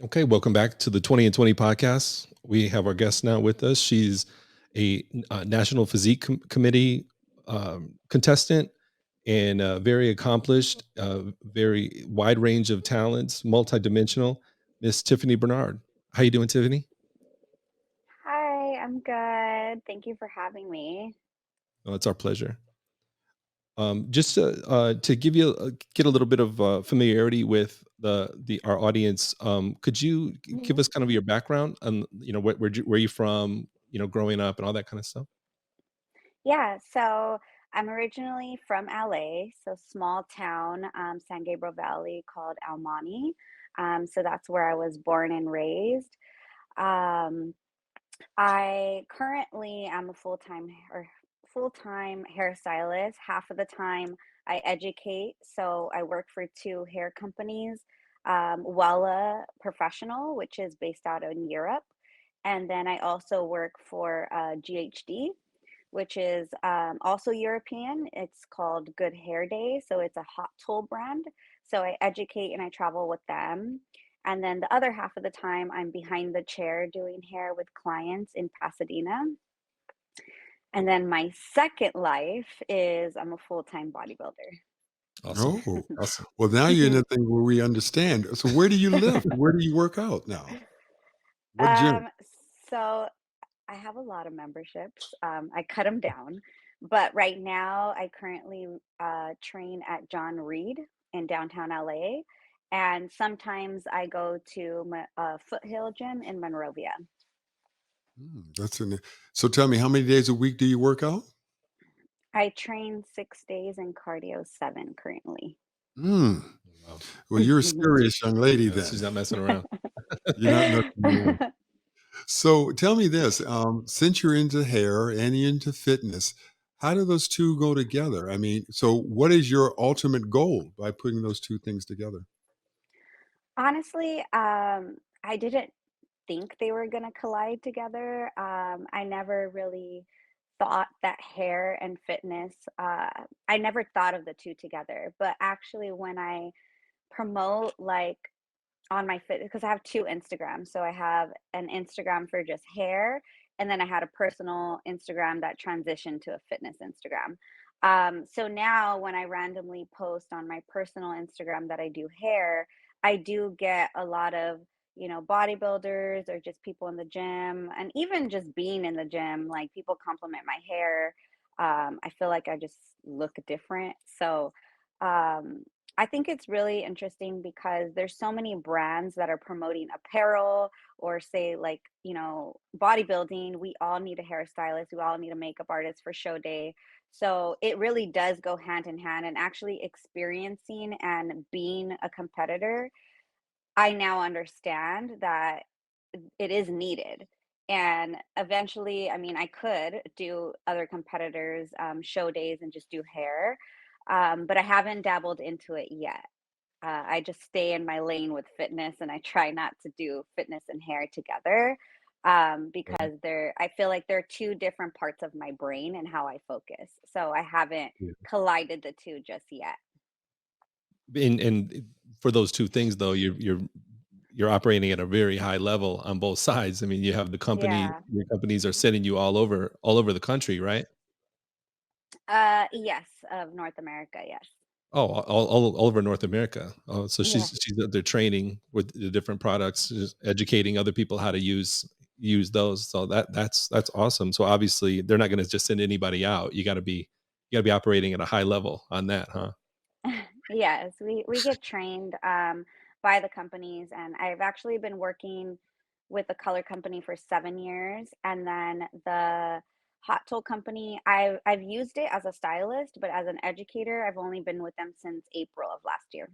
Okay, welcome back to the 20 and 20 podcast. We have our guest now with us. She's a National Physique Committee contestant and very accomplished, very wide range of talents, multidimensional. Miss Tiffany Bernard. How you doing, Tiffany? Hi, I'm good. Thank you for having me. Oh, it's our pleasure. Just to give you get a little bit of familiarity with the our audience, could you give Mhm. us kind of your background and where you from, growing up and all that kind of stuff? Yeah, so I'm originally from LA, so small town, San Gabriel Valley called Almani. So that's where I was born and raised. Um, I currently am a full-time hairstylist. Half of the time I educate, so I work for two hair companies, Wella Professional, which is based out in Europe, and then I also work for GHD, which is also European. It's called Good Hair Day, so it's a hot tool brand. So I educate and I travel with them. And then the other half of the time, I'm behind the chair doing hair with clients in Pasadena. And then my second life is I'm a full-time bodybuilder. Awesome, Oh, awesome. well, now you're in a thing where we understand. So where do you live? Where do you work out now? What gym? um, so I have a lot of memberships. I cut them down, but right now I currently train at John Reed in downtown LA, and sometimes I go to Foothill Gym in Monrovia. That's in it. So tell me, how many days a week do you work out? I train 6 days and cardio 7 currently. Mm. Wow. Well, you're a serious young lady Yeah, then. she's not messing around. You're not messing around. So tell me this, since you're into hair and you're into fitness, how do those 2 go together? I mean, so what is your ultimate goal by putting those 2 things together? Honestly, I didn't think they were gonna collide together. I never really thought that hair and fitness, I never thought of the 2 together, but actually when I promote, like, on my fit because I have 2 Instagrams, so I have an Instagram for just hair, and then I had a personal Instagram that transitioned to a fitness Instagram. So now when I randomly post on my personal Instagram that I do hair, I do get a lot of, bodybuilders or just people in the gym, and even just being in the gym, like, people compliment my hair. I feel like I just look different. So, um, I think it's really interesting because there's so many brands that are promoting apparel or say like, bodybuilding. We all need a hairstylist, we all need a makeup artist for show day. So it really does go hand in hand and actually experiencing and being a competitor, I now understand that it is needed. And eventually, I mean, I could do other competitors' show days and just do hair, but I haven't dabbled into it yet. I just stay in my lane with fitness and I try not to do fitness and hair together Right. because I feel like they're two different parts of my brain and how I focus. So I haven't Yeah. collided the two just yet. And for those 2 things though, you're operating at a very high level on both sides. I mean, you have Yeah. your companies are sending you all over the country, right? Yes, of North America, yes. Oh, all over North America. Oh, so Yeah. she's out there training with the different products, just educating other people how to use those. So that's awesome. So obviously they're not gonna just send anybody out. You gotta be operating at a high level on that, huh? Yes, we get trained by the companies, and I've actually been working with the color company for 7 years, and then the hot tool company. I've used it as a stylist, but as an educator, I've only been with them since April of last year.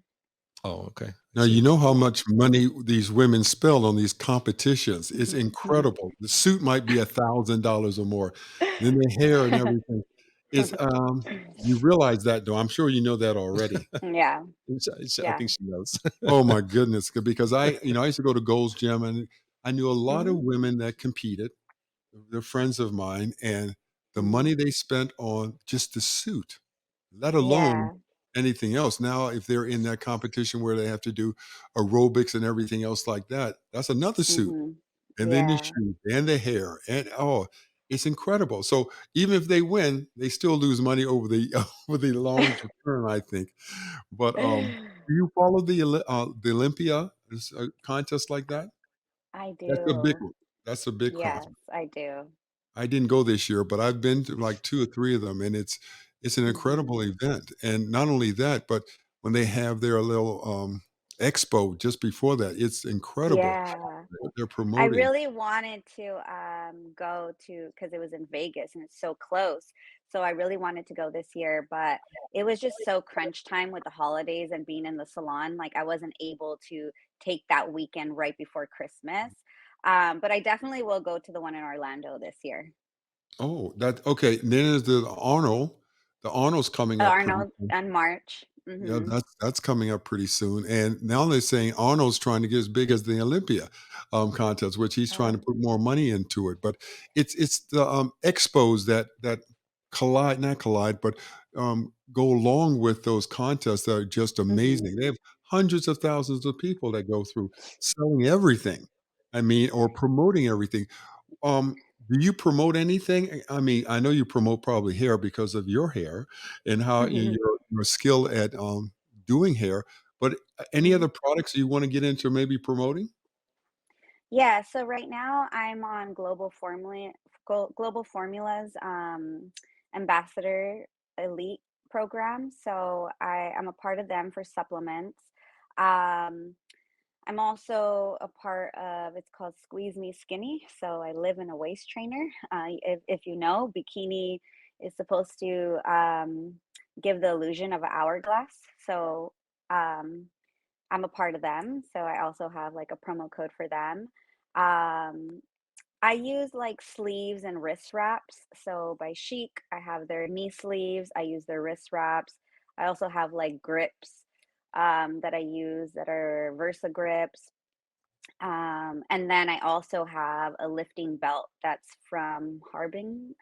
Oh, okay. I Now, you see. know how much money these women spend on these competitions. It's incredible. The suit might be $1,000 or more. Then the hair and everything is, you realize that though. I'm sure you know that already. Yeah, I yeah. think she knows. Oh my goodness. Because I used to go to Gold's Gym and I knew a lot of Mhm, women that competed. They're friends of mine, and the mhm. money they spent on just the suit, let alone Yeah. anything else. Now, if they're in that competition where they have to do aerobics and everything else like that, that's another suit. Mhm. And then the Yeah. shoes and the hair and oh, it's incredible. So even if they win, they still lose money over the over the long term, I think. But do you follow the Olympia contest like that? I That's a big do. one. That's a big contest. Yes, I do. I didn't go this year, but I've been to like 2 or 3 of them, and it's an incredible Mhm. event, and not only that, but when they have their little, expo just before that, it's incredible Yeah. what they're I promoting. really wanted to go to because it was in Vegas and it's so close. So I really wanted to go this year, but it was just so crunch time with the holidays and being in the salon. Like I wasn't able to take that weekend right before Christmas. But I definitely will go to the one in Orlando this year. Oh, that okay, then there's the Arnold. The Arnold's coming up pretty Arnold soon. and March. Yeah, Hmm. that's coming up pretty soon, and now they're saying Arnold's trying to get as big as the Olympia, contest, which he's trying to Oh. put more money into it, but it's the, expos that collide not collide, but, go along with those contests that are just Hmm. amazing. They have hundreds of thousands of people that go through selling everything, I mean, or promoting everything. Do you promote anything? I mean, I know you promote probably hair because of your hair and how your skill at, doing hair, but any Hmm. other products you wanna get into maybe promoting? Yeah, so right now I'm on Global Formulas Ambassador Elite program. So I'm a part of them for supplements. Um, I'm also a part of it's called Squeeze Me Skinny. So I live in a waist trainer. If you know, Bikini is supposed to give the illusion of an hourglass. So um, I'm a part of them, so I also have, like, a promo code for them. Um, I use, like, sleeves and wrist wraps, so by Chic, I have their knee sleeves, I use their wrist wraps. I also have, like, grips, that I use that are Versa grips, and then I also have a lifting belt that's from Harbinger?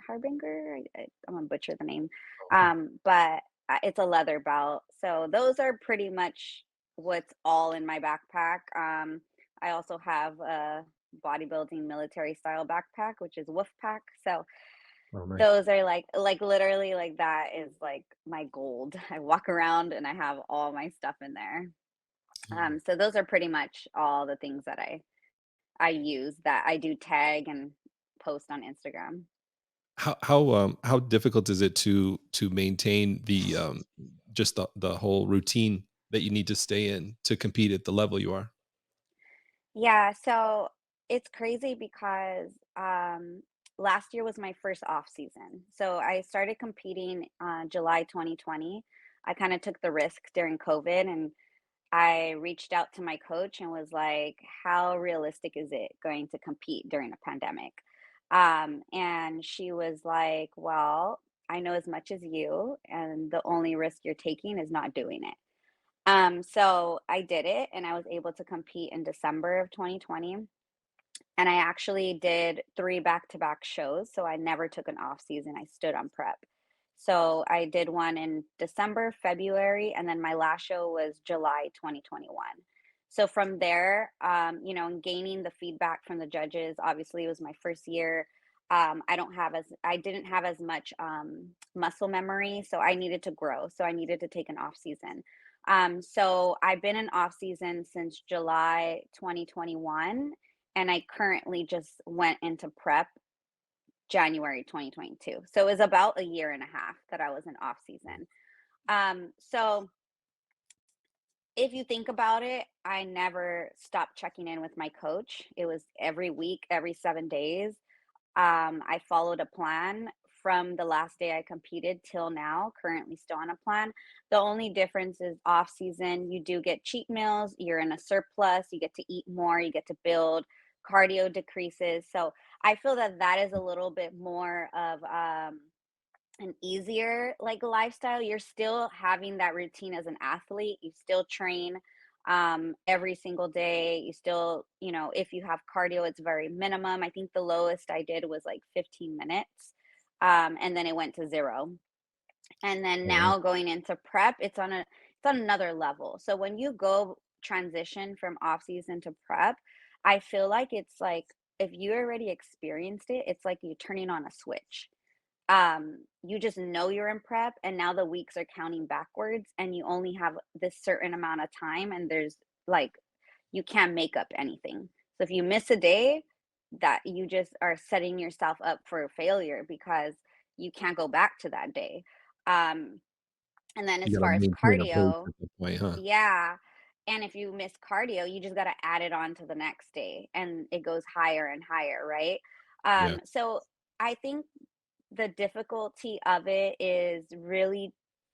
I'm gonna butcher the name, Okay. but, it's a leather belt. So those are pretty much what's all in my backpack. I also have a bodybuilding military style backpack, which is Wolf Pack. So Oh, nice. those are literally, like, that is, like, my gold. I walk around and I have all my stuff in there. Yeah. So those are pretty much all the things that I use that I do tag and post on Instagram. How difficult is it to maintain just the whole routine that you need to stay in to compete at the level you are? Yeah, so it's crazy because last year was my first off season. So I started competing July 2020. I kind of took the risk during COVID and I reached out to my coach and was like, how realistic is it going to compete during a pandemic? And she was like, well, I know as much as you, and the only risk you're taking is not doing it. So I did it and I was able to compete in December of 2020. And I actually did 3 back-to-back shows, so I never took an off season, I stood on prep. So I did one in December, February, and then my last show was July 2021. So from there, and gaining the feedback from the judges, obviously it was my first year. I didn't have as much muscle memory, so I needed to grow. So I needed to take an off season. So I've been in off season since July 2021 and I currently just went into prep January 2022. So it was about a year and a half that I was in off season. So if you think about it, I never stopped checking in with my coach. It was every week, every 7 days. I followed a plan from the last day I competed till now, currently still on a plan. The only difference is off season, you do get cheat meals, you're in a surplus, you get to eat more, you get to build, cardio decreases. So I feel that that is a little bit more of an easier like lifestyle. You're still having that routine as an athlete. You still train every single day. You still, if you have cardio, it's very minimum. I think the lowest I did was like 15 minutes. And then it went to zero. And then Oh, wow. now going into prep, it's on another level. So when you go transition from off season to prep, I feel like it's like if you already experienced it, it's like you turning on a switch. You just know you're in prep and now the weeks are counting backwards and you only have this certain amount of time and there's like you can't make up anything. So if you miss a day, that you just are setting yourself up for failure because you can't go back to that day. Um, and then as You gotta far as maintain a pace cardio, at that point, huh? yeah. And if you miss cardio, you just got to add it on to the next day and it goes higher and higher, right? Yeah. So I think the difficulty of it is really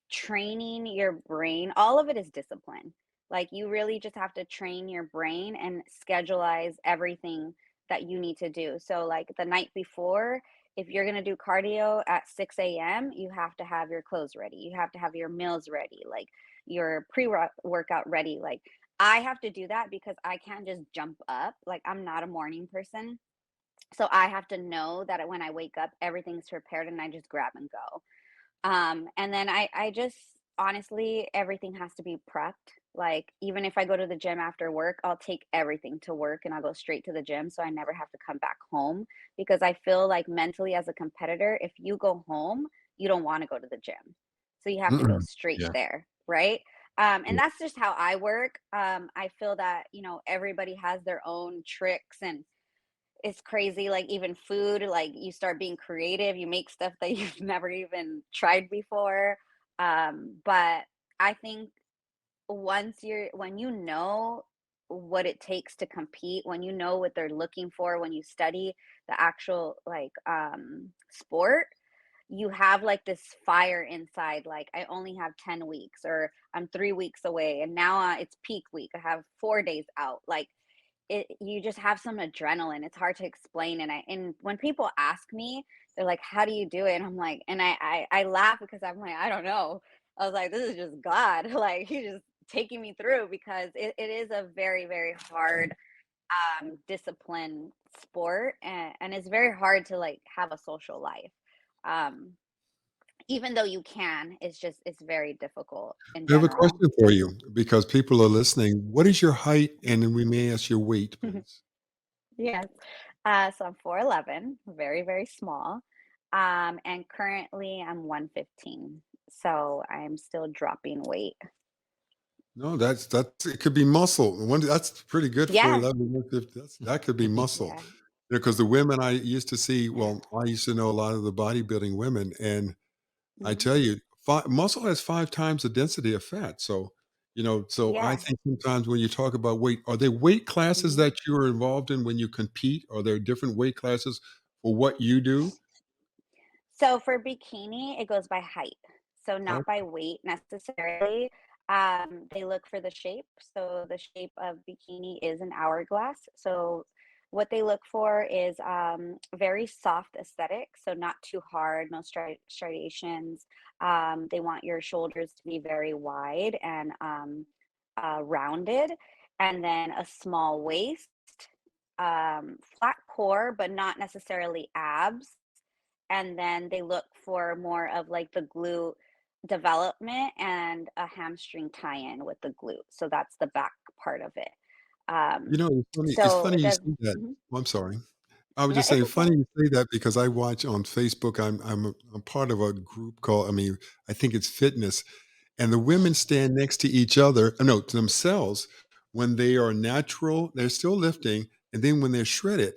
training your brain. All of it is discipline. Like you really just have to train your brain and scheduleize everything that you need to do. So like the night before, if you're going to do cardio at 6 a.m., you have to have your clothes ready. You have to have your meals ready, like your pre-workout ready. Like I have to do that because I can't just jump up. Like I'm not a morning person. So I have to know that when I wake up, everything's prepared and I just grab and go. And then I just honestly, everything has to be prepped. Like even if I go to the gym after work, I'll take everything to work and I'll go straight to the gym so I never have to come back home because I feel like mentally as a competitor, if you go home, you don't want to go to the gym. So you have to go Mm-mm. straight Yeah. there, right? And Yeah. that's just how I work. I feel that, everybody has their own tricks and it's crazy, like, even food, like, you start being creative, you make stuff that you've never even tried before, but I think when you know what it takes to compete, when you know what they're looking for, when you study the actual, like, sport, you have, like, this fire inside, like, "I only have 10 weeks," or "I'm 3 weeks away, and now, it's peak week, I have 4 days out," like, you just have some adrenaline. It's hard to explain, and when people ask me, they're like, "How do you do it?" And I'm like, and I laugh because I'm like, "I don't know." I was like, "This is just God." Like He's just taking me through because it is a very, very hard discipline sport and it's very hard to like have a social life. Um Even though you can, it's very difficult in I have a general. question for you because people are listening. What is your height? And then we may ask your weight, please. Yes. So I'm 4'11", very, very small. And currently I'm 115. So I'm still dropping weight. No, that's it could be muscle. One that's pretty good for Yeah. 11, 150. That could be muscle. Yeah. Because the women I used to see, well, I used to know a lot of the bodybuilding women, and I Mhm. tell you, muscle has 5 times the density of fat. So, so I Yeah. think sometimes when you talk about weight, are there weight classes Mhm. that you are involved in when you compete? Are there different weight classes for what you do? So for bikini, it goes by height. So Oh, not by weight necessarily. They look for the shape. So the shape of bikini is an hourglass. So what they look for is very soft aesthetic. So not too hard, no striations. They want your shoulders to be very wide and rounded, and then a small waist, flat core, but not necessarily abs, and then they look for more of like the glute development and a hamstring tie-in with the glute. So that's the back part of it. Um, it's so funny it you does. say that. Mhm. Oh, I'm sorry. I was No, just it's saying, okay. funny you say that because I watch on Facebook. I'm part of a group called. I think it's fitness, and the women stand next to each other. No, to themselves when they are natural. They're still lifting, and then when they're shredded,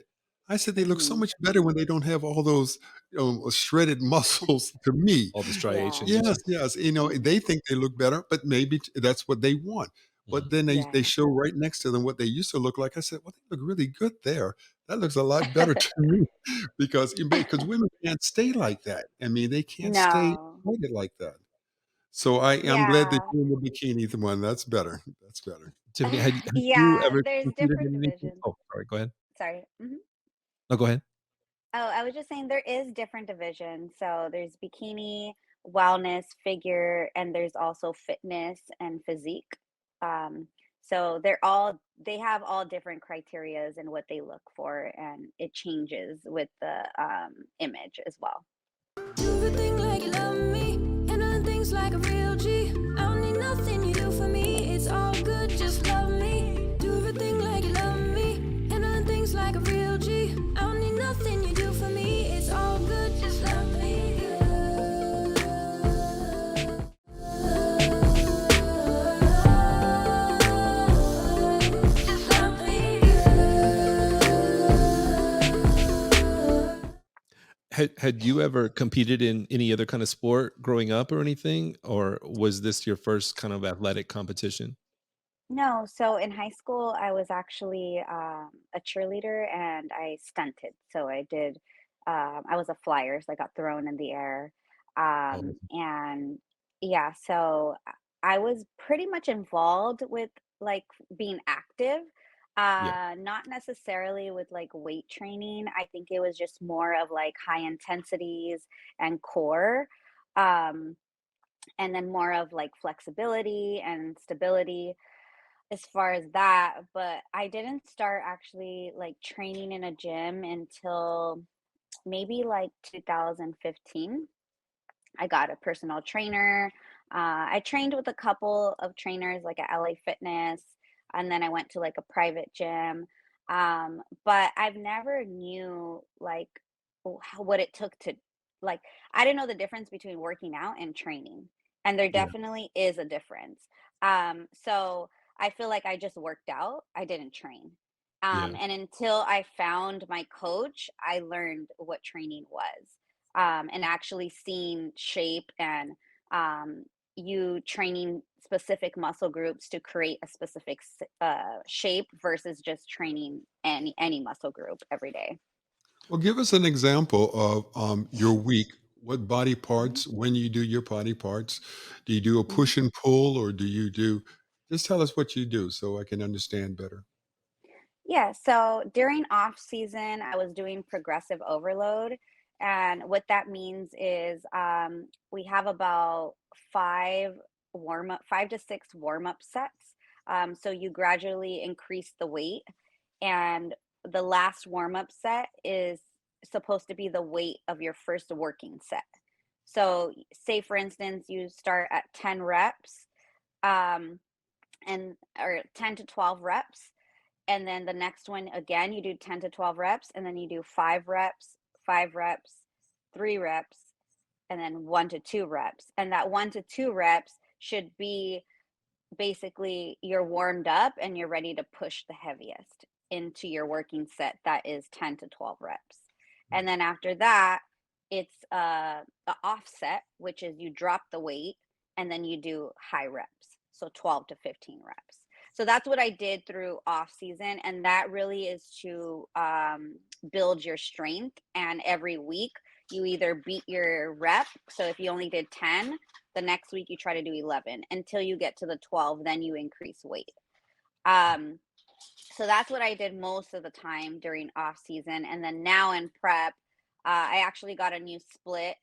I said they look so Hmm. much better when they don't have all those shredded muscles. To me, All the Yeah. striations and yes, stuff. yes. They think they look better, but maybe that's what they want. But Mhm. then they Yeah. show right next to them what they used to look like. I said, well, they look really good there. That looks a lot better to me because women can't stay like that. They can't stay No. weighted like that. So I'm glad that Yeah. you're in the bikini one. That's better. That's better. Tiffany, had you Yeah. ever There's competed different in anything? divisions. Oh, sorry, go ahead. Sorry. Mhm. No, go ahead. Oh, I was just saying there is different divisions. So there's bikini, wellness, figure, and there's also fitness and physique. Um, so they have all different criterias and what they look for, and it changes with the image as well. Do everything like you love me, and I things like a real G. I don't need nothing you do for me. It's all good, just love me. Do everything like you love me. And other things like a real G. I don't need nothing you do for me. It's all good, just love me. Just love me. Had you ever competed in any other kind of sport growing up or anything, or was this your first kind of athletic competition? No, so in high school, I was actually a cheerleader and I stunted. So I was a flyer, so I got thrown in the air. Oh, And yeah, so I was pretty much involved with like being active, yeah, not necessarily with like weight training. I think it was just more of like high intensities and core. Um, and then more of like flexibility and stability as far as that, but I didn't start actually like training in a gym until maybe like 2015. I got a personal trainer. I trained with a couple of trainers like at LA Fitness, and then I went to like a private gym. But I've never knew like what it took to like I didn't know the difference between working out and training. And there Yeah, definitely is a difference. So I feel like I just worked out. I didn't train. yeah, And until I found my coach, I learned what training was, and actually seeing shape and um, you training specific muscle groups to create a specific shape versus just training any muscle group every day. well, give us an example of your week. What body Mhm, parts, when you do your body parts, do you do a mhm. push and pull, or do you do, just tell us what you do so I can understand better. Yeah, so during off season, I was doing progressive overload. And what that means is we have about five to six warm up sets. So you gradually increase the weight. And the last warm up set is supposed to be the weight of your first working set. So, say for instance, you start at 10 reps, um, and or 10 to 12 reps, and then the next one again you do 10 to 12 reps, and then you do 5 reps, 3 reps, and then 1 to 2 reps, and that 1 to 2 reps should be basically you're warmed up and you're ready to push the heaviest into your working set that is 10 to 12 reps. And then after that, it's a offset, which is you drop the weight and then you do high reps. So 12 to 15 reps. So that's what I did through off season. And that really is to build your strength. And every week you either beat your rep. So if you only did 10, the next week you try to do 11 until you get to the 12, then you increase weight. Um, so that's what I did most of the time during off season. And then now in prep, I actually got a new split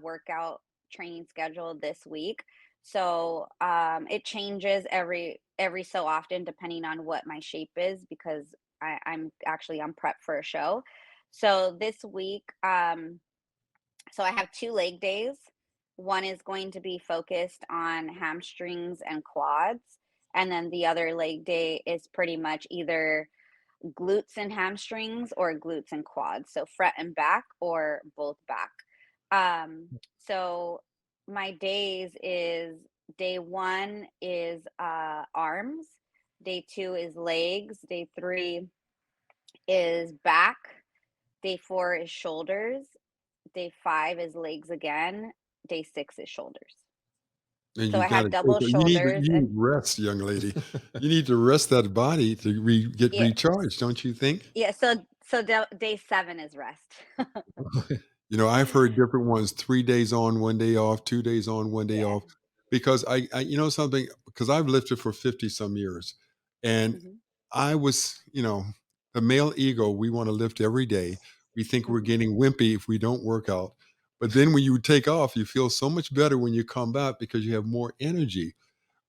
workout training schedule this week. So it changes every so often depending on what my shape is because I'm actually on prep for a show. So this week, so I have 2 leg days. One is going to be focused on hamstrings and quads, and then the other leg day is pretty much either glutes and hamstrings or glutes and quads, so front and back or both back. So my days is day 1 is, arms, day 2 is legs, day 3 is back, day 4 is shoulders, day 5 is legs again, day 6 is shoulders. And So you've I got have to double shoulders you need and rest, young lady. You need to rest that body to get yeah, recharged, don't you think? yeah, so day 7 is rest. You know, I've heard different ones, 3 days on, 1 day off, 2 days on, 1 day Yeah. off, because I you know something? Because I've lifted for 50 some years, and Mhm, I was, the male ego, we wanna lift every day. We think we're mhm. getting wimpy if we don't work out, but then when you take off, you feel so much better when you come back because you have more energy.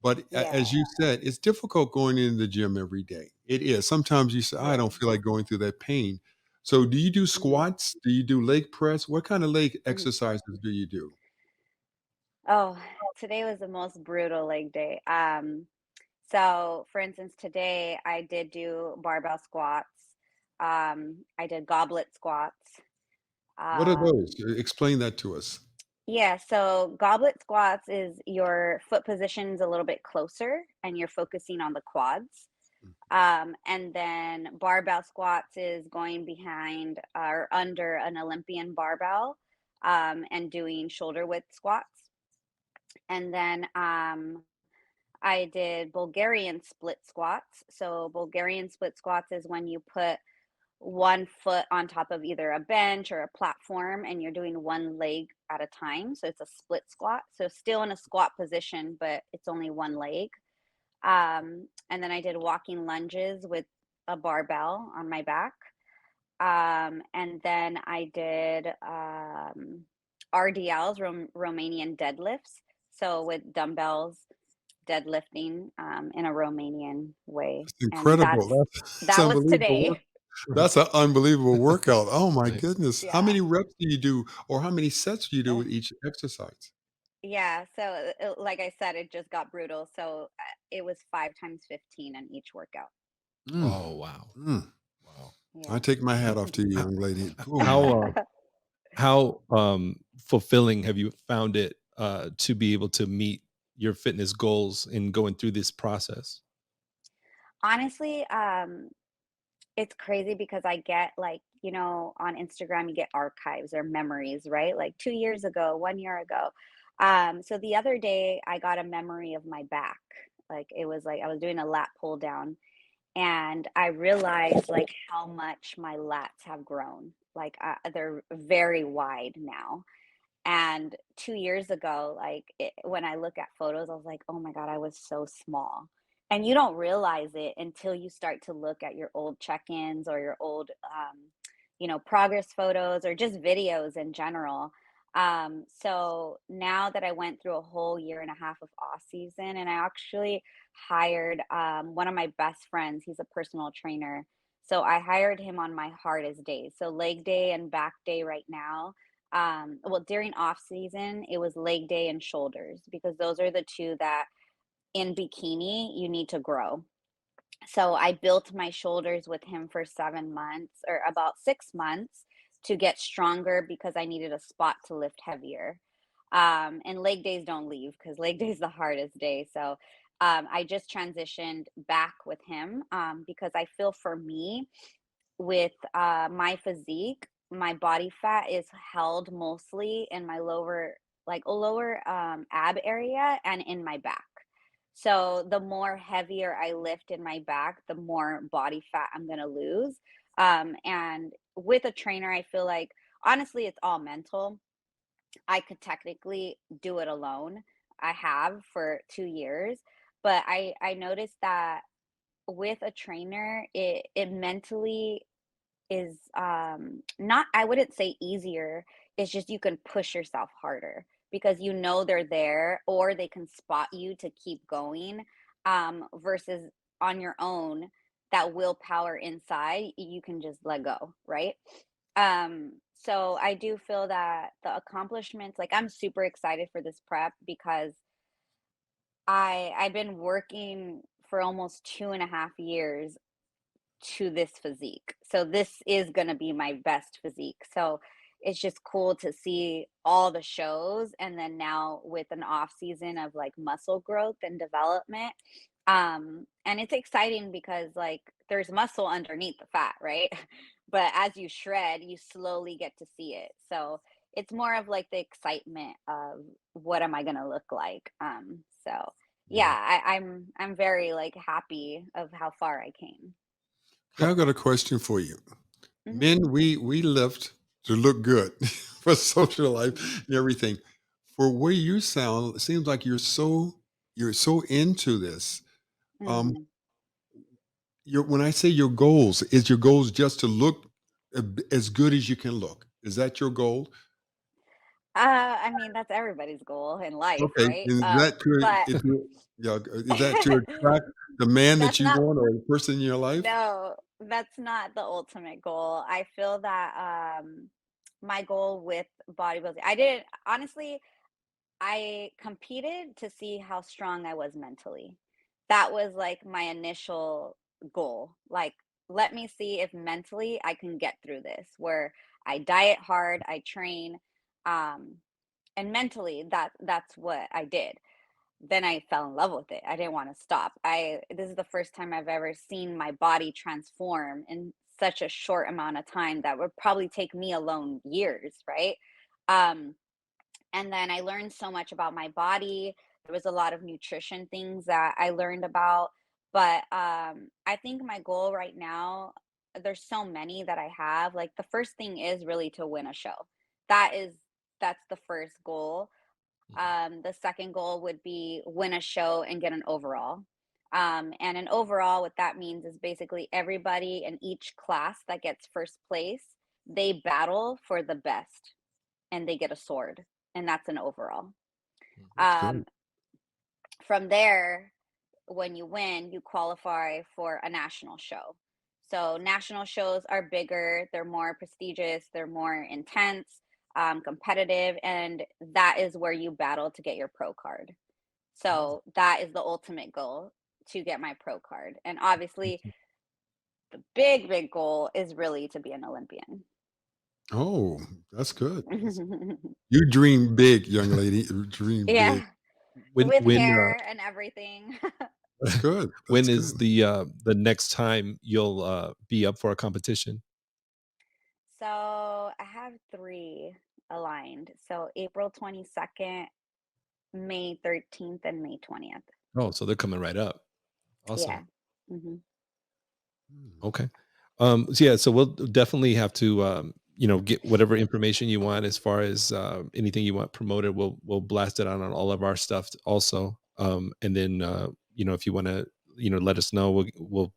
But as Yeah, you said, it's difficult going into the gym every day. It is. Sometimes you say, I yeah, don't feel like going through that pain. So, do you do mhm, squats? Do you do leg press? What kind of leg mhm. exercises do you do? Oh, today was the most brutal leg day. So for instance, today I did do barbell squats. I did goblet squats. What are those? Um, Explain that to us. yeah, so goblet squats is your foot position's a little bit closer and you're focusing on the quads. And then barbell squats is going behind or under an Olympian barbell and doing shoulder width squats. And then I did Bulgarian split squats. So Bulgarian split squats is when you put one foot on top of either a bench or a platform and you're doing one leg at a time. So it's a split squat. So still in a squat position, but it's only one leg. And then I did walking lunges with a barbell on my back. And then I did RDLs, Romanian deadlifts. So with dumbbells, deadlifting in a Romanian way. It's And incredible. That's that was unbelievable work. today. That's an unbelievable workout. Oh my Right. goodness. How Yeah. many reps do you do, or how many sets do you do Oh, with each exercise? yeah. So, like I said, it just got brutal. So, it was 5 times 15 on each workout. Mm, Oh, wow. mm. Wow. I Yeah. take my hat off to you, H- young lady. Oh my. How fulfilling have you found it to be able to meet your fitness goals in going through this process? Honestly, it's crazy because I get like, on Instagram, you get archives or memories, right? Like 2 years ago, 1 year ago. So the other day, I got a memory of my back. Like it was like I was doing a lat pull down and I realized like how much my lats have grown. Like they're very wide now. And 2 years ago, like when I look at photos, I was like, oh my God, I was so small. And you don't realize it until you start to look at your old check ins or your old, progress photos or just videos in general. So now that I went through a whole year and a half of off season, and I actually hired one of my best friends, he's a personal trainer. So I hired him on my hardest days. So leg day and back day right now, well, during off season it was leg day and shoulders because those are the two that in bikini you need to grow. So I built my shoulders with him for 7 months or about 6 months to get stronger because I needed a spot to lift heavier. And leg days don't leave because leg day is the hardest day. So I just transitioned back with him because I feel for me with my physique, my body fat is held mostly in my lower ab area and in my back. So the more heavier I lift in my back, the more body fat I'm gonna lose. And with a trainer, I feel like honestly, it's all mental. I could technically do it alone. I have for 2 years, but I noticed that with a trainer, it mentally is not, I wouldn't say easier. It's just you can push yourself harder because they're there or they can spot you to keep going versus on your own that willpower inside you can just let go, right? So I do feel that the accomplishments, like I'm super excited for this prep because I've been working for almost 2.5 years to this physique. So this is going to be my best physique. So it's just cool to see all the shows and then now with an off season of like muscle growth and development. And it's exciting because like there's muscle underneath the fat, right? But as you shred, you slowly get to see it. So it's more of like the excitement of what am I going to look like? So yeah, Yeah. I'm very like happy of how far I came. Hey, I've got a question for you. Mhm, Men, we lift to look good for social mhm, life and everything. For where you sound, it seems like you're so into this. Um, mhm. when I say your goals, is your goals just to look as good as you can look? Is that your goal? I mean, that's everybody's goal in life, Okay, right? is that But yeah, is that to attract the man that that's you not, want or the person in your life? no, that's not the ultimate goal. I feel that my goal with bodybuilding, I didn't honestly, I competed to see how strong I was mentally. That was like my initial goal. Like, let me see if mentally I can get through this, where I diet hard, I train, um, and mentally that's what I did. Then I fell in love with it. I didn't want to stop. I This is the first time I've ever seen my body transform in such a short amount of time that would probably take me alone years, right? Um, and then I learned so much about my body. There was a lot of nutrition things that I learned about. But I think my goal right now, there's so many that I have. Like the first thing is really to win a show. That is that's the first goal. The second goal would be win a show and get an overall. And an overall, what that means is basically everybody in each class that gets first place, they battle for the best and they get a sword, and that's an overall. That's good. Um, from there, when you win, you qualify for a national show. So national shows are bigger, they're more prestigious, they're more intense, competitive, and that is where you battle to get your pro card. So that is the ultimate goal, to get my pro card. And obviously, the big goal is really to be an Olympian. Oh, that's good. You dream big, young lady. You dream big. Yeah, when with when hair and everything. That's good. when That's is good. the next time you'll be up for a competition? So I have three aligned. So April 22nd, May 13th, and May 20th. Oh, so they're coming right up. Yeah. Awesome. Hmm. Hmm. Okay. So yeah, so we'll definitely have to get whatever information you want as far as anything you want promoted. We'll blast it out on all of our stuff also. And then if you want to let us know, we'll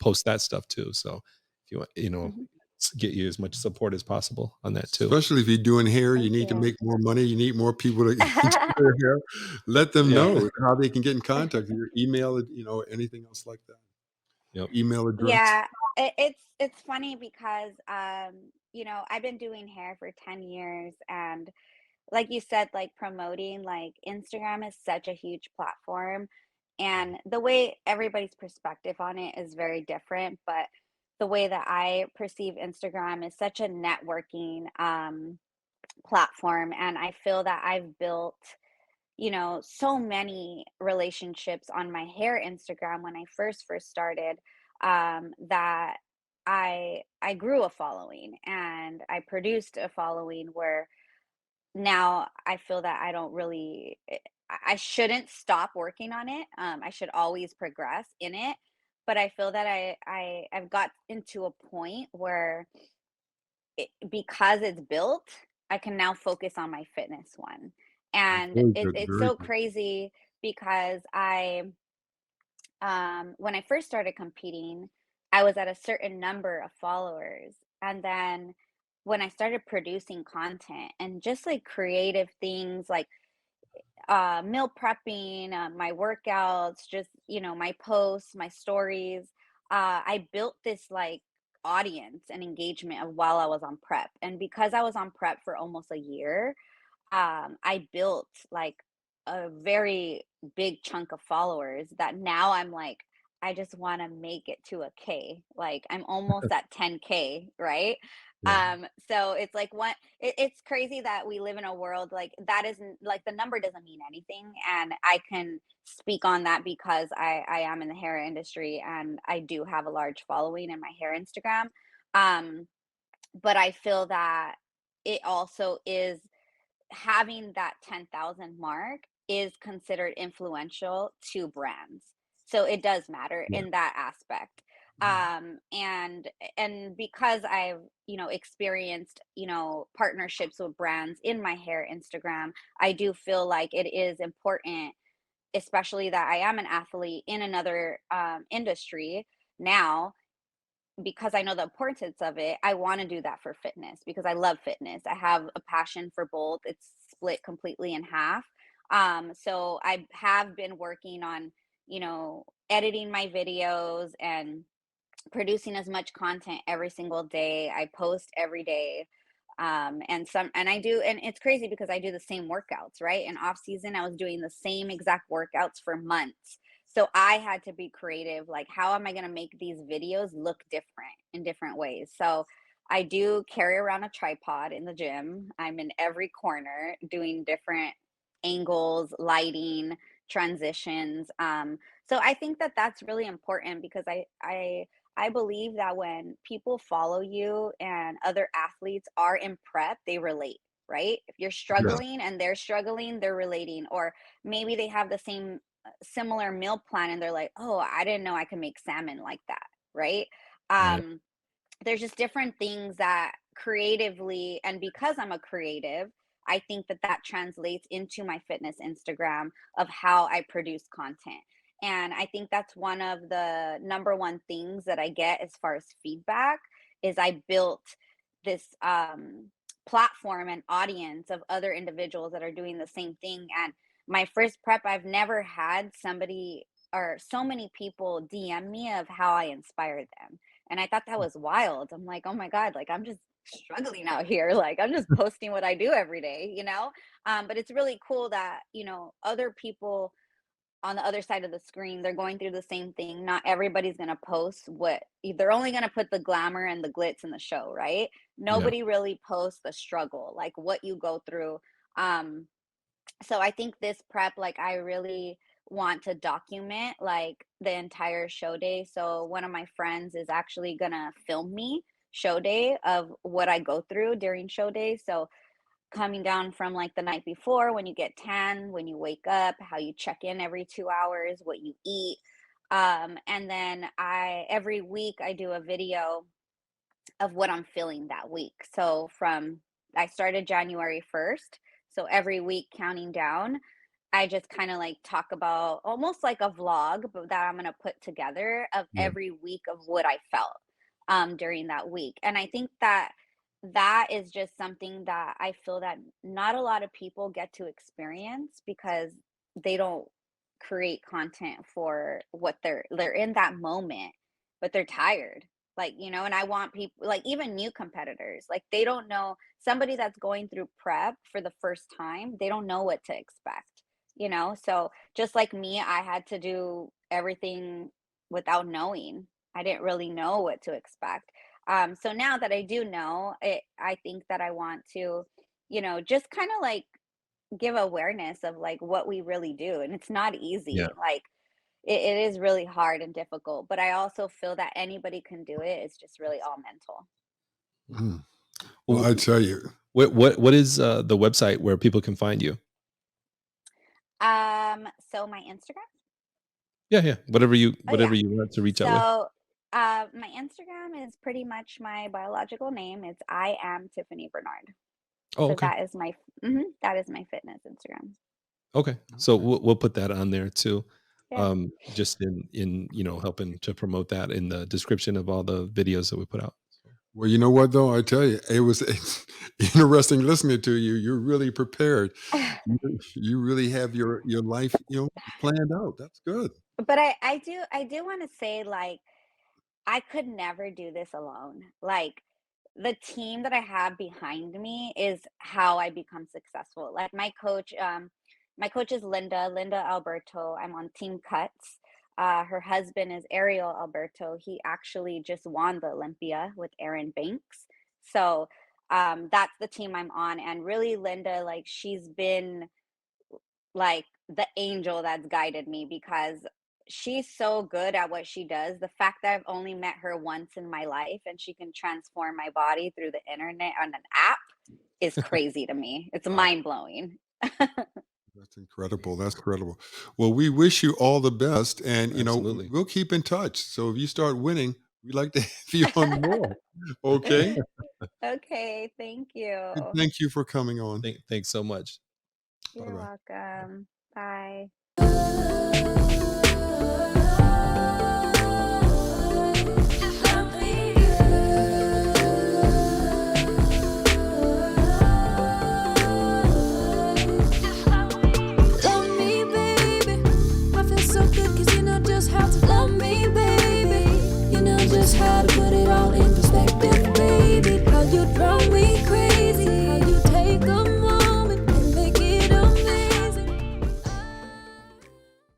post that stuff too. So if you want Hmm. get you as much support as possible on that too. Especially if you're doing hair, you Thank need to you. make more money. You need more people to do their hair. Let them Yeah. know how they can get in contact with your email, anything else like that. Yep. Email address. Yeah, it's funny because I've been doing hair for 10 years, and like you said, like promoting, like Instagram is such a huge platform, and the way everybody's perspective on it is very different, but the way that I perceive Instagram is such a networking platform, and I feel that I've built so many relationships on my hair Instagram when I first started, that I grew a following and I produced a following where now I feel that I don't really I shouldn't stop working on it. I should always progress in it. But I feel that I've got into a point where because it's built, I can now focus on my fitness one. And Very it, good. it's Very so good. crazy because when I first started competing, I was at a certain number of followers. And then when I started producing content and just like creative things like meal prepping, my workouts, just, my posts, my stories, I built this like audience and engagement of while I was on prep. And because I was on prep for almost a year, I built like a very big chunk of followers that now I'm like, I just want to make it to a K. Like I'm almost at 10K, right? Yeah. So it's like it's crazy that we live in a world like that isn't like the number doesn't mean anything. And I can speak on that because I am in the hair industry and I do have a large following in my hair Instagram. Um, but I feel that it also is having that 10,000 mark is considered influential to brands. So it does matter Yeah. in that aspect. Mhm. And because I've, experienced, partnerships with brands in my hair Instagram, I do feel like it is important, especially that I am an athlete in another industry now, because I know the importance of it, I want to do that for fitness because I love fitness. I have a passion for both. It's split completely in half. So I have been working on, editing my videos and producing as much content every single day. I post every day. And it's crazy because I do the same workouts, right? In off season, I was doing the same exact workouts for months. So I had to be creative. Like, how am I going to make these videos look different in different ways? So I do carry around a tripod in the gym. I'm in every corner doing different angles, lighting, transitions. So I think that that's really important because I believe that when people follow you and other athletes are in prep, they relate, right? If you're Yeah. struggling and they're struggling, they're relating. Or maybe they have the same similar meal plan and they're like, oh, I didn't know I could make salmon like that, right? Right. Um, there's just different things that creatively, and because I'm a creative, I think that that translates into my fitness Instagram of how I produce content. And I think that's one of the number one things that I get as far as feedback is I built this platform and audience of other individuals that are doing the same thing. And my first prep, I've never had somebody or so many people DM me of how I inspired them. And I thought that was wild. I'm like, oh my God, like I'm just struggling out here. Like I'm just posting what I do every day, you know? But it's really cool that, other people on the other side of the screen, they're going through the same thing. Not everybody's going to post they're only going to put the glamour and the glitz in the show, right? Yeah. Nobody really posts the struggle, like what you go through. Um, so I think this prep, like I really want to document like the entire show day. So one of my friends is actually gonna film me show day of what I go through during show day. So coming down from like the night before, when you get tan, when you wake up, how you check in every 2 hours, what you eat. And then every week I do a video of what I'm feeling that week. So I started January 1st. So every week counting down, I just kind of like talk about almost like a vlog, but that I'm going to put together of Yeah. every week of what I felt during that week. And I think that that is just something that I feel that not a lot of people get to experience because they don't create content for what they're in that moment, but they're tired, like, and I want people, like, even new competitors, like, they don't know, somebody that's going through prep for the first time, they don't know what to expect. So just like me, I had to do everything without knowing. I didn't really know what to expect. So now that I do know it, I think that I want to, just kind of like give awareness of like what we really do, and it's not Yeah. easy. Like, it is really hard and difficult, but I also feel that anybody can do it. It's just really all mental. Mm. Well, Well, I tell you, what is the website where people can find you? So my Instagram. Yeah, yeah. Whatever you Oh yeah. whatever you want to reach out with. So my Instagram is pretty much my biological name. It's I am Tiffany Bernard. Oh, So okay. that is my fitness Instagram. Okay. So we'll put that on there too. Yeah. Just in helping to promote that in the description of all the videos that we put out. well, you know what though? I tell you, it's interesting listening to you. You're really prepared. You really have your life, planned out. That's good. But I do want to say, like, I could never do this alone. Like, the team that I have behind me is how I become successful. Like, my coach is Linda Alberto. I'm on Team Cutz. Her husband is Ariel Alberto. He actually just won the Olympia with Aaron Banks. So that's the team I'm on. And really, Linda, like, she's been like the angel that's guided me because she's so good at what she does. The fact that I've only met her once in my life and she can transform my body through the internet on an app is crazy to me. It's Wow, mind blowing. that's incredible. That's incredible. Well, we wish you all the best, and Absolutely. we'll keep in touch. So if you start winning, we'd like to have you on more. Okay. Okay, thank And you. thank you for coming on. Thanks so much. Bye You're bye. welcome. Bye.